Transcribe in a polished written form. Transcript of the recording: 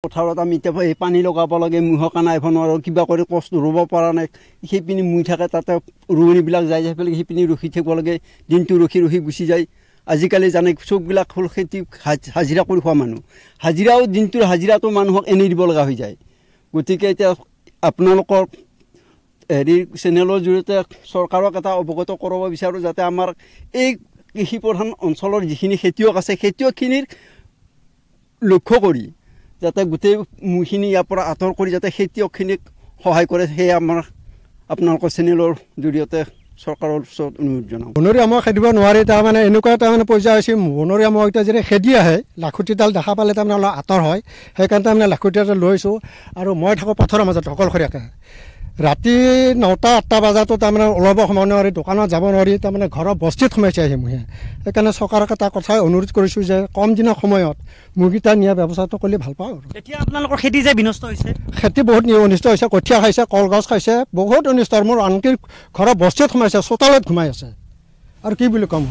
পথাৰত আমি এতিয়া এই পানী লগাব লাগে মুহৰ কাৰণে আহিব নোৱাৰোঁ কিবা কৰি কষ্ট ৰুব পৰা নাই সেইপিনি মুই থাকে তাতে ৰোৱনীবিলাক যাই পেলাই সেইপিনি ৰখি থাকিব লাগে দিনটো ৰখি ৰখি গুচি যায় আজিকালি জানে চববিলাক হ'ল খেতি হাজিৰা কৰি খোৱা মানুহ হাজিৰাও দিনটোৰ হাজিৰাটো মানুহক এনেই দিব লগা হৈ যায় গতিকে এতিয়া আপোনালোকৰ হেৰি চেনেলৰ জৰিয়তে চৰকাৰক এটা অৱগত কৰাব বিচাৰোঁ যাতে আমাৰ এই কৃষি প্ৰধান অঞ্চলৰ যিখিনি খেতিয়ক আছে খেতিয়কখিনিৰ লক্ষ্য কৰি যাতে গোটেই মুখিনি ইয়াৰ পৰা আঁতৰ কৰি যাতে খেতিয়কখিনিক সহায় কৰে সেয়ে আমাৰ আপোনালোকৰ চেনেলৰ জৰিয়তে চৰকাৰৰ ওচৰত অনুৰোধ জনাওঁ বনৰীয়া মহ খেদিব নোৱাৰি তাৰমানে এনেকুৱা তাৰমানে পৰ্যায় হৈছে বনৰীয়া মহ এতিয়া যদি খেদি আহে লাখুটিডাল দেখা পালে তাৰমানে অলপ আঁতৰ হয় সেইকাৰণে তাৰমানে লাখুটিডাল লৈছোঁ আৰু মই থাকোঁ পথাৰৰ মাজত অকলশৰীয়াকৈ ৰাতি 9টা 8টা বজাতো তাৰমানে ওলাব সময় নোৱাৰি দোকানত যাব নোৱাৰি তাৰমানে ঘৰৰ বস্তিত সোমাইছে আহি মুহে সেইকাৰণে চৰকাৰক এটা কথাই অনুৰোধ কৰিছোঁ যে কম দিনৰ সময়ত মুগীটা নিয়াৰ ব্যৱস্থাটো কৰিলে ভাল পাওঁ আৰু এতিয়া আপোনালোকৰ খেতি যে বিনষ্ট হৈছে খেতি বহুত অনিষ্ট হৈছে কঠীয়া খাইছে কলগছ খাইছে বহুত অনিষ্ট মোৰ আনকি ঘৰৰ বস্তিত সোমাইছে চোতালত ঘুমাই আছে আৰু কি বুলি ক'ম